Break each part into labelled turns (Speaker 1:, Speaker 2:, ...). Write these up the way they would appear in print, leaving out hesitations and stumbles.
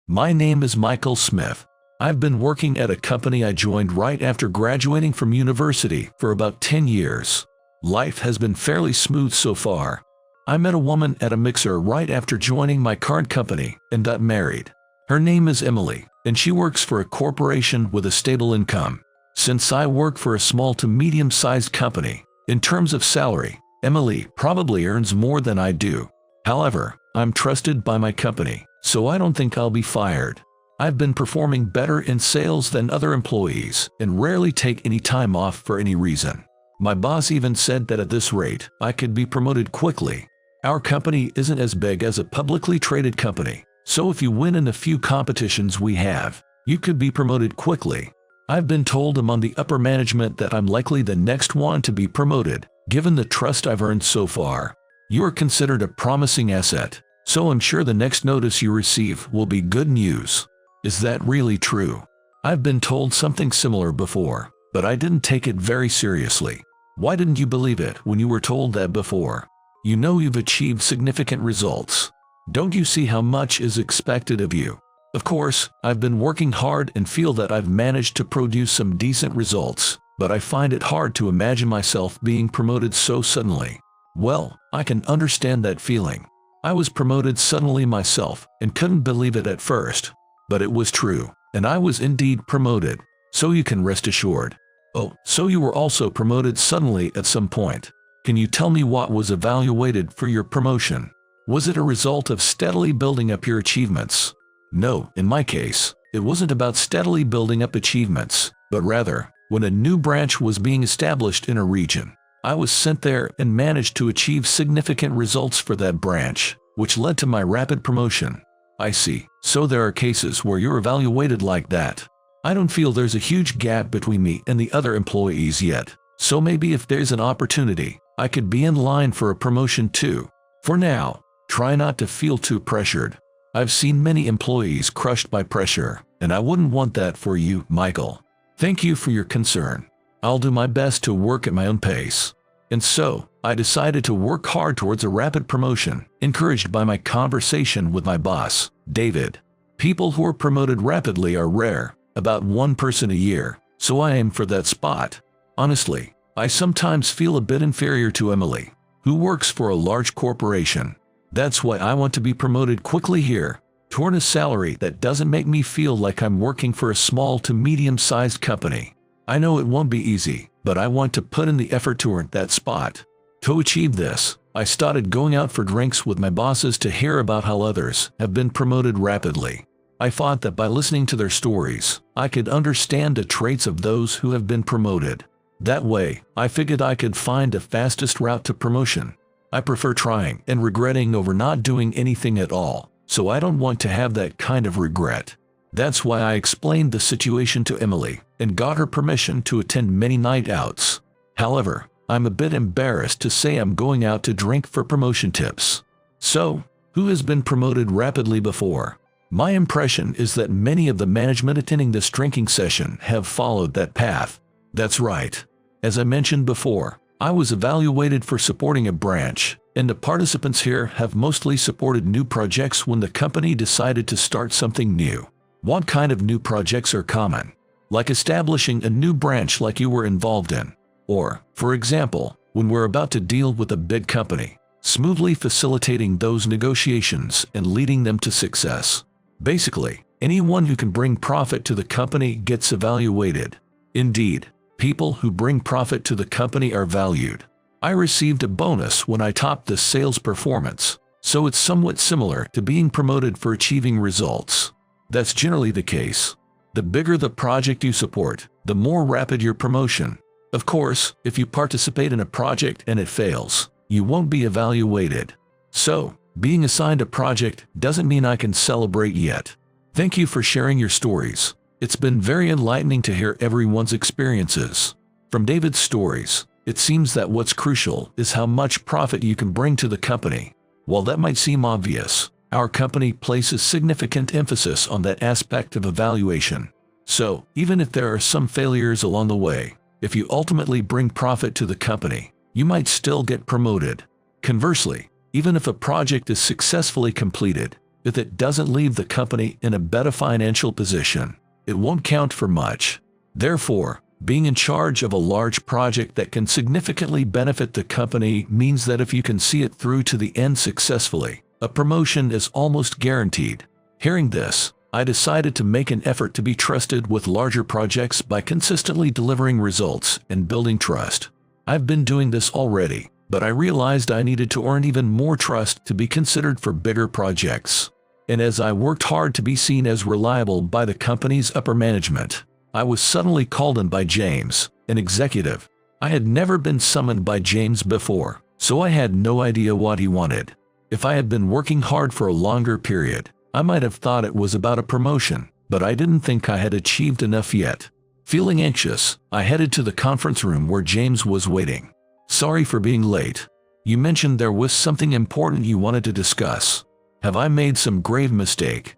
Speaker 1: My name is Michael Smith. I've been working at a company I joined right after graduating from university for about 10 years. Life has been fairly smooth so far. I met a woman at a mixer right after joining my current company and got married. Her name is Emily, and she works for a corporation with a stable income. Since I work for a small to medium-sized company, in terms of salary, Emily probably earns more than I do. However, I'm trusted by my company, so I don't think I'll be fired. I've been performing better in sales than other employees and rarely take any time off for any reason. My boss even said that at this rate, I could be promoted quickly. Our company isn't as big as a publicly traded company, so if you win in a few competitions we have, you could be promoted quickly. I've been told among the upper management that I'm likely the next one to be promoted, given the trust I've earned so far. You are considered a promising asset, so I'm sure the next notice you receive will be good news. Is that really true? I've been told something similar before, but I didn't take it very seriously. Why didn't you believe it when you were told that before? You know you've achieved significant results. Don't you see how much is expected of you? Of course, I've been working hard and feel that I've managed to produce some decent results, but I find it hard to imagine myself being promoted so suddenly. Well, I can understand that feeling. I was promoted suddenly myself and couldn't believe it at first. But it was true, and I was indeed promoted, so you can rest assured. Oh, so you were also promoted suddenly at some point. Can you tell me what was evaluated for your promotion? Was it a result of steadily building up your achievements? No, in my case, it wasn't about steadily building up achievements, but rather, when a new branch was being established in a region, I was sent there and managed to achieve significant results for that branch, which led to my rapid promotion. I see. So there are cases where you're evaluated like that. I don't feel there's a huge gap between me and the other employees yet, so maybe if there's an opportunity, I could be in line for a promotion too. For now, try not to feel too pressured. I've seen many employees crushed by pressure, and I wouldn't want that for you, Michael. Thank you for your concern. I'll do my best to work at my own pace. And so, I decided to work hard towards a rapid promotion, encouraged by my conversation with my boss, David. People who are promoted rapidly are rare, about one person a year, so I aim for that spot. Honestly, I sometimes feel a bit inferior to Emily, who works for a large corporation. That's why I want to be promoted quickly here, toward a salary that doesn't make me feel like I'm working for a small to medium-sized company. I know it won't be easy, but I want to put in the effort to earn that spot. To achieve this, I started going out for drinks with my bosses to hear about how others have been promoted rapidly. I thought that by listening to their stories, I could understand the traits of those who have been promoted. That way, I figured I could find the fastest route to promotion. I prefer trying and regretting over not doing anything at all, so I don't want to have that kind of regret. That's why I explained the situation to Emily and got her permission to attend many night outs. However, I'm a bit embarrassed to say I'm going out to drink for promotion tips. So, who has been promoted rapidly before? My impression is that many of the management attending this drinking session have followed that path. That's right. As I mentioned before, I was evaluated for supporting a branch, and the participants here have mostly supported new projects when the company decided to start something new. What kind of new projects are common? Like establishing a new branch like you were involved in. Or, for example, when we're about to deal with a big company, smoothly facilitating those negotiations and leading them to success. Basically, anyone who can bring profit to the company gets evaluated. Indeed, people who bring profit to the company are valued. I received a bonus when I topped the sales performance, so it's somewhat similar to being promoted for achieving results. That's generally the case. The bigger the project you support, the more rapid your promotion. Of course, if you participate in a project and it fails, you won't be evaluated. So, being assigned a project doesn't mean I can celebrate yet. Thank you for sharing your stories. It's been very enlightening to hear everyone's experiences. From David's stories, it seems that what's crucial is how much profit you can bring to the company. While that might seem obvious, our company places significant emphasis on that aspect of evaluation. So, even if there are some failures along the way, if you ultimately bring profit to the company, you might still get promoted. Conversely, even if a project is successfully completed, if it doesn't leave the company in a better financial position, it won't count for much. Therefore, being in charge of a large project that can significantly benefit the company means that if you can see it through to the end successfully, a promotion is almost guaranteed. Hearing this, I decided to make an effort to be trusted with larger projects by consistently delivering results and building trust. I've been doing this already, but I realized I needed to earn even more trust to be considered for bigger projects. And as I worked hard to be seen as reliable by the company's upper management, I was suddenly called in by James, an executive. I had never been summoned by James before, so I had no idea what he wanted. If I had been working hard for a longer period, I might have thought it was about a promotion, but I didn't think I had achieved enough yet. Feeling anxious, I headed to the conference room where James was waiting. "Sorry for being late. You mentioned there was something important you wanted to discuss. Have I made some grave mistake?"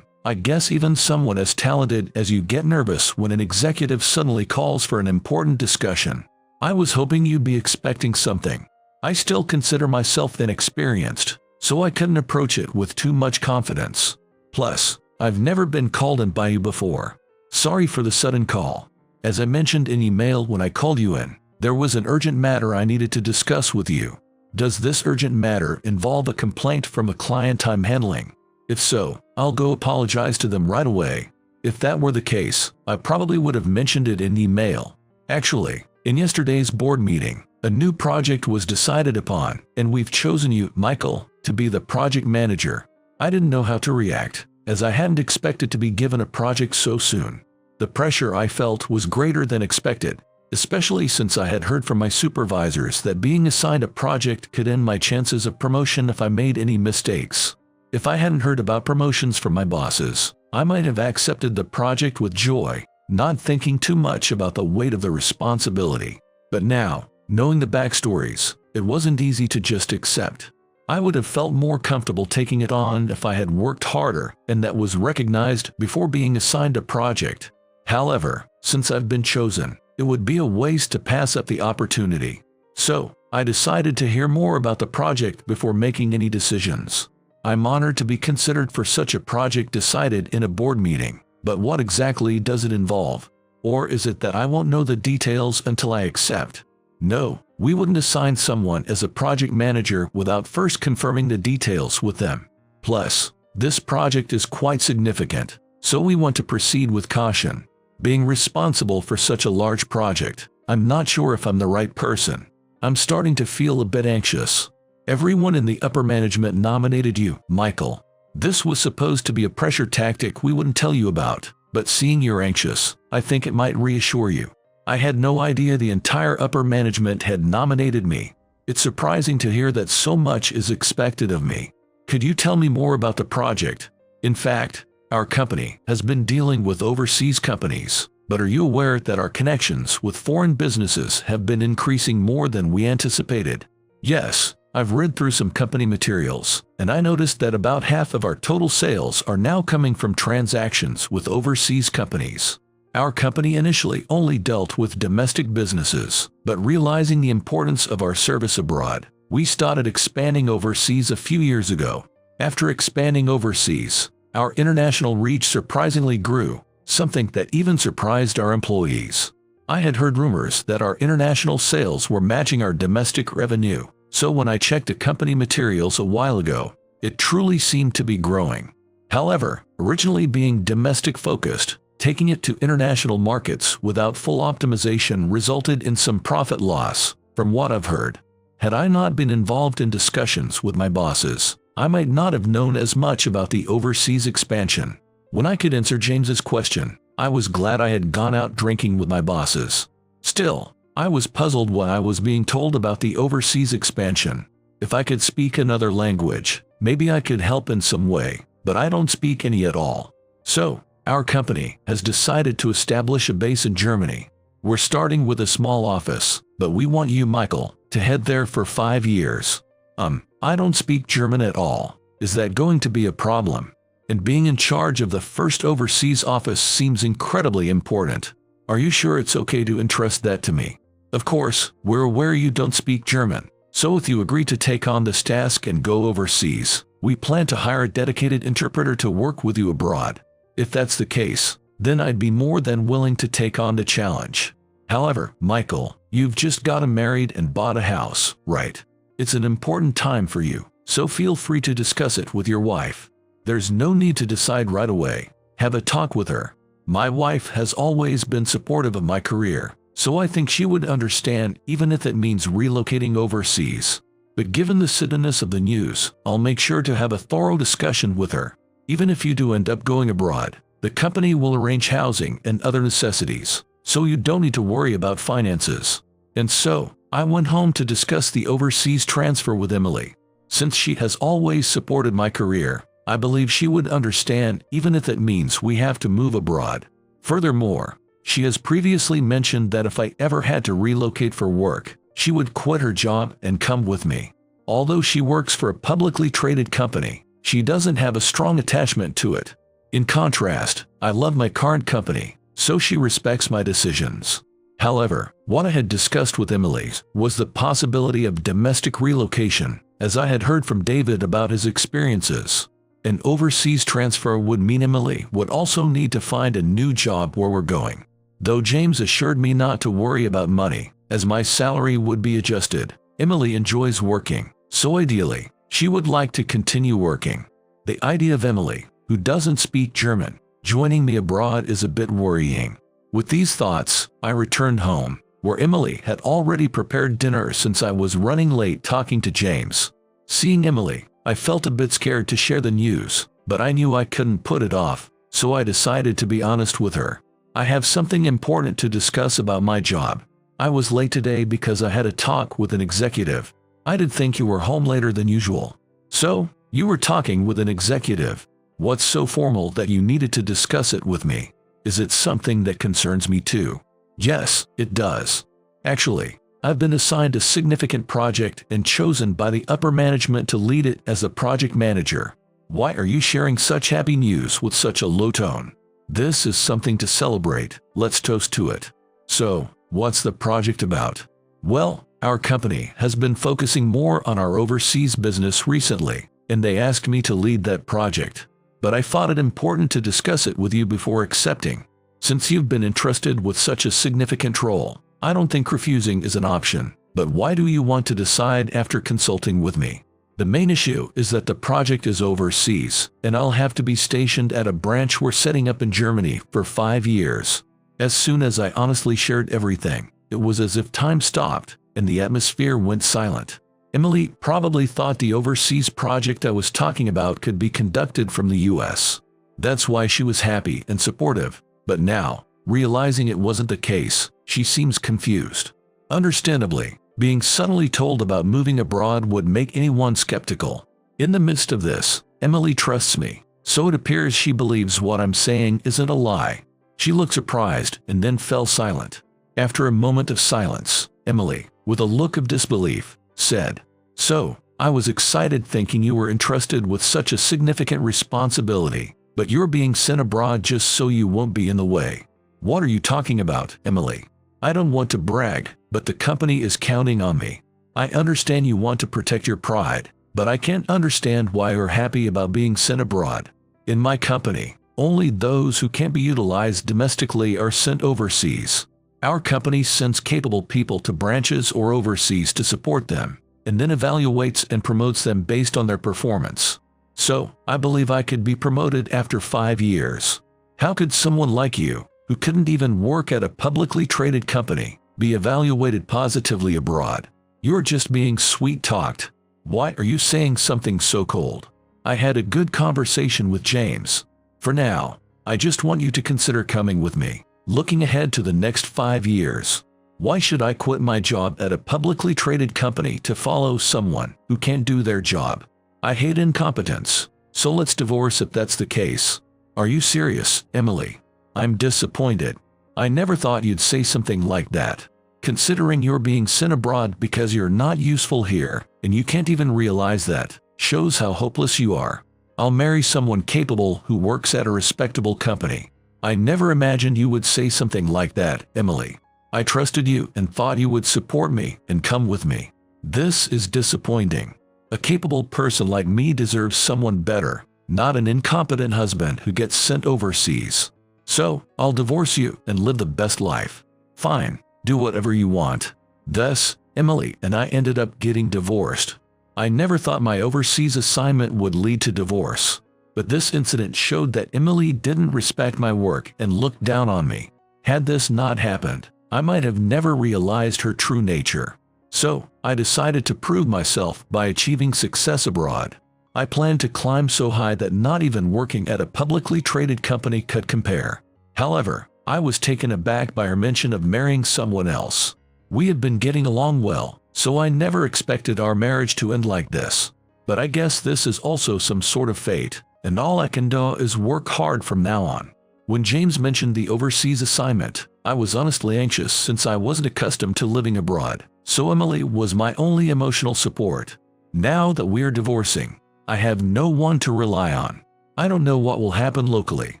Speaker 1: I guess even someone as talented as you get nervous when an executive suddenly calls for an important discussion. I was hoping you'd be expecting something. I still consider myself inexperienced, so I couldn't approach it with too much confidence. Plus, I've never been called in by you before. Sorry for the sudden call. As I mentioned in email when I called you in, there was an urgent matter I needed to discuss with you. Does this urgent matter involve a complaint from a client I'm handling? If so, I'll go apologize to them right away. If that were the case, I probably would have mentioned it in email. Actually, in yesterday's board meeting, a new project was decided upon, and we've chosen you, Michael, to be the project manager. I didn't know how to react, as I hadn't expected to be given a project so soon. The pressure I felt was greater than expected, especially since I had heard from my supervisors that being assigned a project could end my chances of promotion if I made any mistakes. If I hadn't heard about promotions from my bosses, I might have accepted the project with joy, not thinking too much about the weight of the responsibility. But now, knowing the backstories, it wasn't easy to just accept. I would have felt more comfortable taking it on if I had worked harder and that was recognized before being assigned a project. However, since I've been chosen, it would be a waste to pass up the opportunity. So, I decided to hear more about the project before making any decisions. I'm honored to be considered for such a project decided in a board meeting, but what exactly does it involve? Or is it that I won't know the details until I accept? No, we wouldn't assign someone as a project manager without first confirming the details with them. Plus, this project is quite significant, so we want to proceed with caution. Being responsible for such a large project, I'm not sure if I'm the right person. I'm starting to feel a bit anxious. Everyone in the upper management nominated you, Michael. This was supposed to be a pressure tactic we wouldn't tell you about, but seeing you're anxious, I think it might reassure you. I had no idea the entire upper management had nominated me. It's surprising to hear that so much is expected of me. Could you tell me more about the project? In fact, our company has been dealing with overseas companies, but are you aware that our connections with foreign businesses have been increasing more than we anticipated? Yes. I've read through some company materials, and I noticed that about half of our total sales are now coming from transactions with overseas companies. Our company initially only dealt with domestic businesses, but realizing the importance of our service abroad, we started expanding overseas a few years ago. After expanding overseas, our international reach surprisingly grew, something that even surprised our employees. I had heard rumors that our international sales were matching our domestic revenue. So when I checked the company materials a while ago, it truly seemed to be growing. However, originally being domestic focused, taking it to international markets without full optimization resulted in some profit loss, from what I've heard. Had I not been involved in discussions with my bosses, I might not have known as much about the overseas expansion. When I could answer James's question, I was glad I had gone out drinking with my bosses. Still, I was puzzled why I was being told about the overseas expansion. If I could speak another language, maybe I could help in some way, but I don't speak any at all. So, our company has decided to establish a base in Germany. We're starting with a small office, but we want you, Michael, to head there for 5 years. I don't speak German at all. Is that going to be a problem? And being in charge of the first overseas office seems incredibly important. Are you sure it's okay to entrust that to me? Of course, we're aware you don't speak German, so if you agree to take on this task and go overseas, We plan to hire a dedicated interpreter to work with you abroad. If that's the case, then I'd be more than willing to take on the challenge. However, Michael, you've just gotten married and bought a house, right? It's an important time for you, so feel free to discuss it with your wife. There's no need to decide right away. Have a talk with her. My wife has always been supportive of my career, so I think she would understand even if it means relocating overseas. But given the suddenness of the news, I'll make sure to have a thorough discussion with her. Even if you do end up going abroad, the company will arrange housing and other necessities, so you don't need to worry about finances. And so, I went home to discuss the overseas transfer with Emily. Since she has always supported my career, I believe she would understand even if it means we have to move abroad. Furthermore, she has previously mentioned that if I ever had to relocate for work, she would quit her job and come with me. Although she works for a publicly traded company, she doesn't have a strong attachment to it. In contrast, I love my current company, so she respects my decisions. However, what I had discussed with Emily was the possibility of domestic relocation, as I had heard from David about his experiences. An overseas transfer would mean Emily would also need to find a new job where we're going. Though James assured me not to worry about money, as my salary would be adjusted. Emily enjoys working, so ideally, she would like to continue working. The idea of Emily, who doesn't speak German, joining me abroad is a bit worrying. With these thoughts, I returned home, where Emily had already prepared dinner since I was running late talking to James. Seeing Emily, I felt a bit scared to share the news, but I knew I couldn't put it off, so I decided to be honest with her. I have something important to discuss about my job. I was late today because I had a talk with an executive. I did think you were home later than usual. So, you were talking with an executive. What's so formal that you needed to discuss it with me? Is it something that concerns me too? Yes, it does. Actually, I've been assigned a significant project and chosen by the upper management to lead it as a project manager. Why are you sharing such happy news with such a low tone? This is something to celebrate. Let's toast to it. So, what's the project about? Well, our company has been focusing more on our overseas business recently, and they asked me to lead that project. But I thought it important to discuss it with you before accepting. Since you've been entrusted with such a significant role, I don't think refusing is an option. But why do you want to decide after consulting with me? The main issue is that the project is overseas, and I'll have to be stationed at a branch we're setting up in Germany for 5 years. As soon as I honestly shared everything, it was as if time stopped, and the atmosphere went silent. Emily probably thought the overseas project I was talking about could be conducted from the US. That's why she was happy and supportive. But now, realizing it wasn't the case, she seems confused. Understandably, being suddenly told about moving abroad would make anyone skeptical. In the midst of this, Emily trusts me, so it appears she believes what I'm saying isn't a lie. She looked surprised and then fell silent. After a moment of silence, Emily, with a look of disbelief, said, "So, I was excited thinking you were entrusted with such a significant responsibility, but you're being sent abroad just so you won't be in the way. What are you talking about, Emily? I don't want to brag, but the company is counting on me. I understand you want to protect your pride, but I can't understand why you're happy about being sent abroad. In my company, only those who can't be utilized domestically are sent overseas. Our company sends capable people to branches or overseas to support them, and then evaluates and promotes them based on their performance. So, I believe I could be promoted after 5 years. How could someone like you, who couldn't even work at a publicly traded company, be evaluated positively abroad? You're just being sweet-talked. Why are you saying something so cold? I had a good conversation with James. For now, I just want you to consider coming with me, looking ahead to the next 5 years. Why should I quit my job at a publicly traded company to follow someone who can't do their job? I hate incompetence, so let's divorce if that's the case. Are you serious, Emily? I'm disappointed. I never thought you'd say something like that. Considering you're being sent abroad because you're not useful here, and you can't even realize that, shows how hopeless you are. I'll marry someone capable who works at a respectable company. I never imagined you would say something like that, Emily. I trusted you and thought you would support me and come with me. This is disappointing. A capable person like me deserves someone better, not an incompetent husband who gets sent overseas. So, I'll divorce you and live the best life. Fine, do whatever you want. Thus, Emily and I ended up getting divorced. I never thought my overseas assignment would lead to divorce. But this incident showed that Emily didn't respect my work and looked down on me. Had this not happened, I might have never realized her true nature. So, I decided to prove myself by achieving success abroad. I planned to climb so high that not even working at a publicly traded company could compare. However, I was taken aback by her mention of marrying someone else. We had been getting along well, so I never expected our marriage to end like this. But I guess this is also some sort of fate, and all I can do is work hard from now on. When James mentioned the overseas assignment, I was honestly anxious since I wasn't accustomed to living abroad, so Emily was my only emotional support. Now that we're divorcing, I have no one to rely on. I don't know what will happen locally,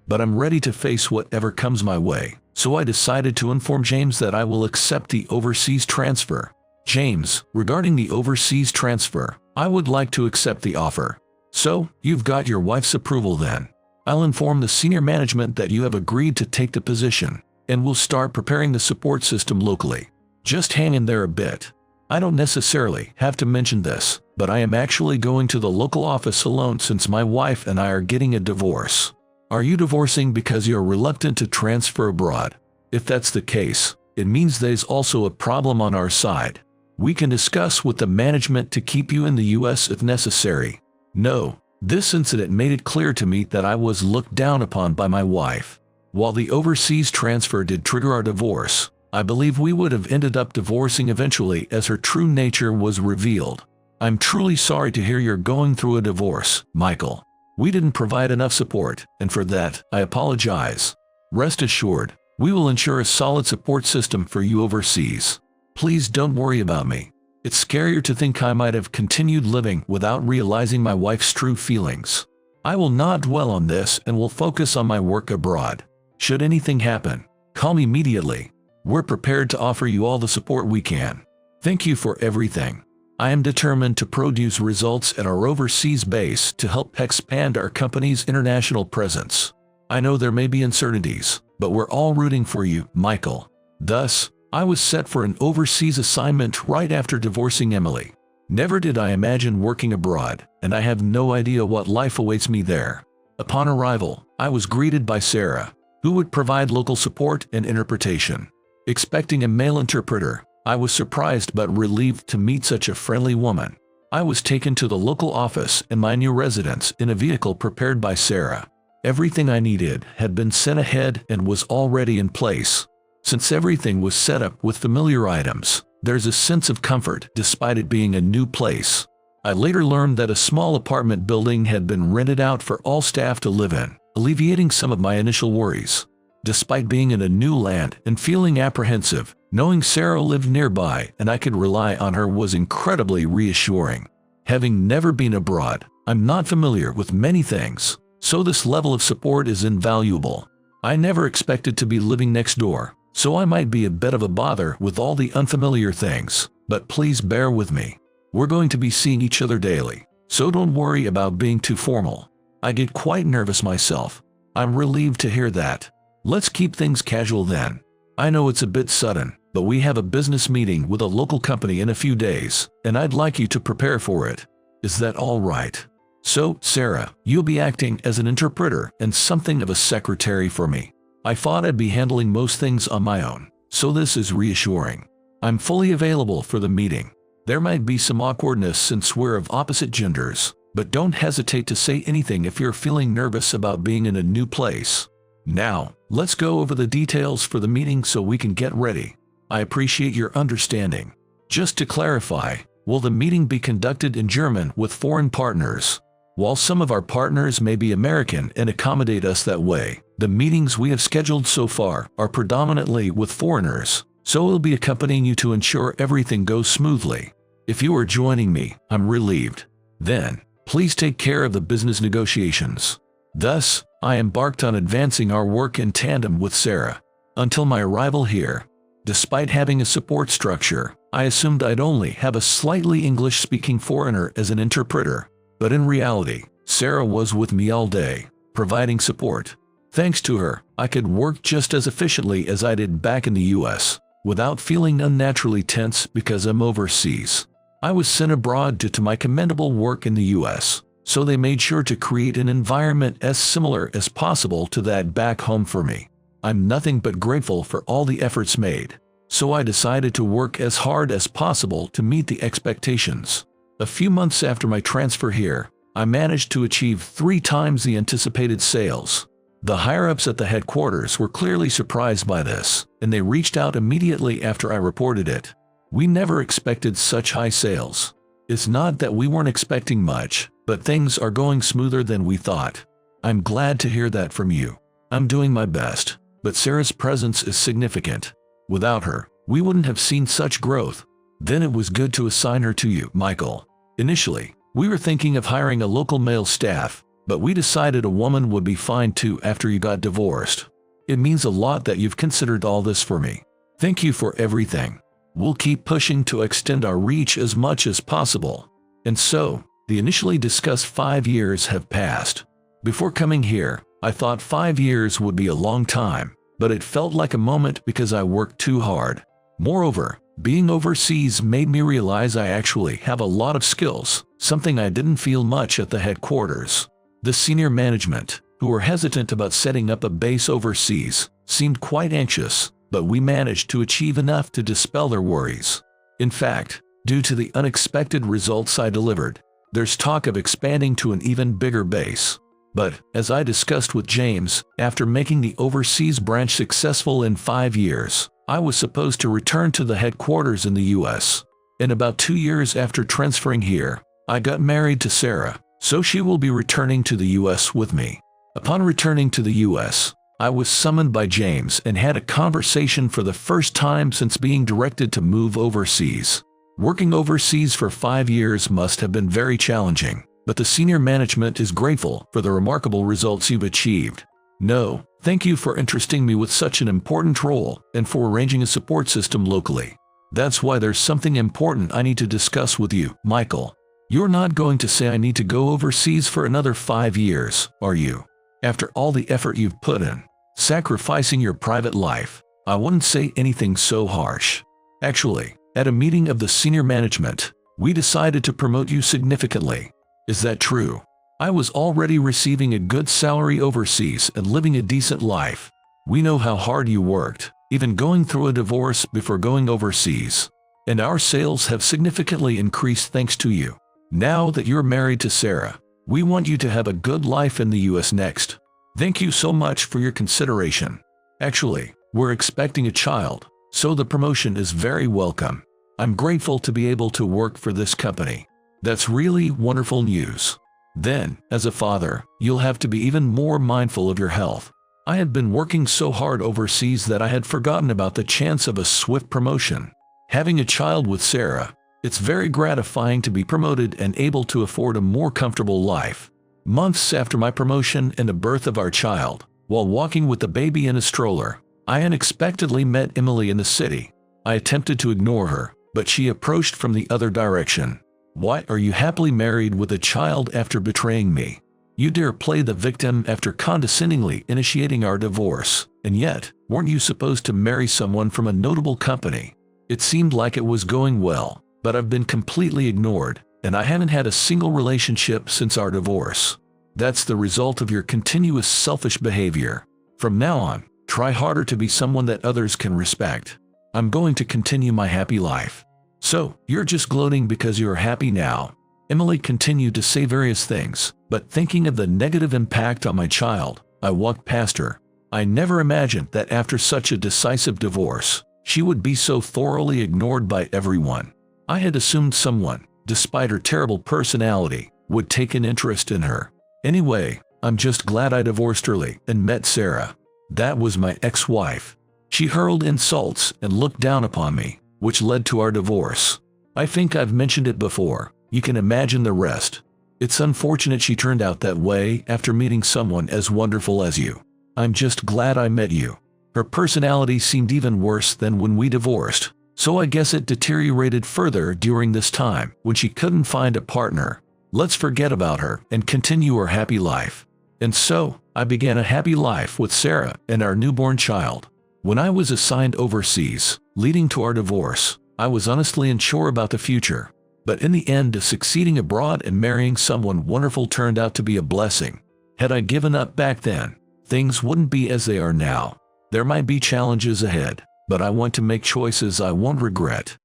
Speaker 1: but I'm ready to face whatever comes my way, so I decided to inform James that I will accept the overseas transfer. James, regarding the overseas transfer, I would like to accept the offer. So, you've got your wife's approval then. I'll inform the senior management that you have agreed to take the position, and we'll start preparing the support system locally. Just hang in there a bit. I don't necessarily have to mention this, but I am actually going to the local office alone since my wife and I are getting a divorce. Are you divorcing because you're reluctant to transfer abroad? If that's the case, it means there's also a problem on our side. We can discuss with the management to keep you in the US if necessary. No, this incident made it clear to me that I was looked down upon by my wife. While the overseas transfer did trigger our divorce, I believe we would have ended up divorcing eventually as her true nature was revealed. I'm truly sorry to hear you're going through a divorce, Michael. We didn't provide enough support, and for that, I apologize. Rest assured, we will ensure a solid support system for you overseas. Please don't worry about me. It's scarier to think I might have continued living without realizing my wife's true feelings. I will not dwell on this and will focus on my work abroad. Should anything happen, call me immediately. We're prepared to offer you all the support we can. Thank you for everything. I am determined to produce results at our overseas base to help expand our company's international presence. I know there may be uncertainties, but we're all rooting for you, Michael. Thus, I was set for an overseas assignment right after divorcing Emily. Never did I imagine working abroad, and I have no idea what life awaits me there. Upon arrival, I was greeted by Sarah, who would provide local support and interpretation. Expecting a male interpreter, I was surprised but relieved to meet such a friendly woman. I was taken to the local office and my new residence in a vehicle prepared by Sarah. Everything I needed had been sent ahead and was already in place. Since everything was set up with familiar items, there's a sense of comfort despite it being a new place. I later learned that a small apartment building had been rented out for all staff to live in, alleviating some of my initial worries. Despite being in a new land and feeling apprehensive, knowing Sarah lived nearby and I could rely on her was incredibly reassuring. Having never been abroad, I'm not familiar with many things, so this level of support is invaluable. I never expected to be living next door, so I might be a bit of a bother with all the unfamiliar things, but please bear with me. We're going to be seeing each other daily, so don't worry about being too formal. I get quite nervous myself. I'm relieved to hear that. Let's keep things casual then. I know it's a bit sudden, but we have a business meeting with a local company in a few days, and I'd like you to prepare for it. Is that all right? So, Sarah, you'll be acting as an interpreter and something of a secretary for me. I thought I'd be handling most things on my own, so this is reassuring. I'm fully available for the meeting. There might be some awkwardness since we're of opposite genders, but don't hesitate to say anything if you're feeling nervous about being in a new place. Now, let's go over the details for the meeting so we can get ready. I appreciate your understanding. Just to clarify, will the meeting be conducted in German with foreign partners? While some of our partners may be American and accommodate us that way, the meetings we have scheduled so far are predominantly with foreigners, so we'll be accompanying you to ensure everything goes smoothly. If you are joining me, I'm relieved. Then, please take care of the business negotiations. Thus, I embarked on advancing our work in tandem with Sarah. Until my arrival here, despite having a support structure, I assumed I'd only have a slightly English-speaking foreigner as an interpreter, but in reality, Sarah was with me all day, providing support. Thanks to her, I could work just as efficiently as I did back in the US, without feeling unnaturally tense because I'm overseas. I was sent abroad due to my commendable work in the US, so they made sure to create an environment as similar as possible to that back home for me. I'm nothing but grateful for all the efforts made, so I decided to work as hard as possible to meet the expectations. A few months after my transfer here, I managed to achieve 3 times the anticipated sales. The higher-ups at the headquarters were clearly surprised by this, and they reached out immediately after I reported it. We never expected such high sales. It's not that we weren't expecting much, but things are going smoother than we thought. I'm glad to hear that from you. I'm doing my best, but Sarah's presence is significant. Without her, we wouldn't have seen such growth. Then it was good to assign her to you, Michael. Initially, we were thinking of hiring a local male staff, but we decided a woman would be fine too after you got divorced. It means a lot that you've considered all this for me. Thank you for everything. We'll keep pushing to extend our reach as much as possible. And so, the initially discussed 5 years have passed. Before coming here, I thought 5 years would be a long time, but it felt like a moment because I worked too hard. Moreover, being overseas made me realize I actually have a lot of skills, something I didn't feel much at the headquarters. The senior management, who were hesitant about setting up a base overseas, seemed quite anxious, but we managed to achieve enough to dispel their worries. In fact, due to the unexpected results I delivered, there's talk of expanding to an even bigger base. But, as I discussed with James, after making the overseas branch successful in 5 years, I was supposed to return to the headquarters in the US. And about 2 years after transferring here, I got married to Sarah, so she will be returning to the US with me. Upon returning to the US, I was summoned by James and had a conversation for the first time since being directed to move overseas. Working overseas for 5 years must have been very challenging, but the senior management is grateful for the remarkable results you've achieved. No, thank you for entrusting me with such an important role and for arranging a support system locally. That's why there's something important I need to discuss with you, Michael. You're not going to say I need to go overseas for another 5 years, are you? After all the effort you've put in, sacrificing your private life, I wouldn't say anything so harsh. Actually, at a meeting of the senior management, we decided to promote you significantly. Is that true? I was already receiving a good salary overseas and living a decent life. We know how hard you worked, even going through a divorce before going overseas. And our sales have significantly increased thanks to you. Now that you're married to Sarah, we want you to have a good life in the US next. Thank you so much for your consideration. Actually, we're expecting a child, so the promotion is very welcome. I'm grateful to be able to work for this company. That's really wonderful news. Then, as a father, you'll have to be even more mindful of your health. I had been working so hard overseas that I had forgotten about the chance of a swift promotion. Having a child with Sarah, it's very gratifying to be promoted and able to afford a more comfortable life. Months after my promotion and the birth of our child, while walking with the baby in a stroller, I unexpectedly met Emily in the city. I attempted to ignore her, but she approached from the other direction. Why are you happily married with a child after betraying me? You dare play the victim after condescendingly initiating our divorce, and yet, weren't you supposed to marry someone from a notable company? It seemed like it was going well, but I've been completely ignored, and I haven't had a single relationship since our divorce. That's the result of your continuous selfish behavior. From now on, try harder to be someone that others can respect. I'm going to continue my happy life. So, you're just gloating because you're happy now. Emily continued to say various things, but thinking of the negative impact on my child, I walked past her. I never imagined that after such a decisive divorce, she would be so thoroughly ignored by everyone. I had assumed someone, despite her terrible personality, would take an interest in her. Anyway, I'm just glad I divorced early and met Sarah. That was my ex-wife. She hurled insults and looked down upon me, which led to our divorce. I think I've mentioned it before. You can imagine the rest. It's unfortunate she turned out that way after meeting someone as wonderful as you. I'm just glad I met you. Her personality seemed even worse than when we divorced. So I guess it deteriorated further during this time when she couldn't find a partner. Let's forget about her and continue our happy life. And so, I began a happy life with Sarah and our newborn child. When I was assigned overseas, leading to our divorce, I was honestly unsure about the future. But in the end, succeeding abroad and marrying someone wonderful turned out to be a blessing. Had I given up back then, things wouldn't be as they are now. There might be challenges ahead, but I want to make choices I won't regret.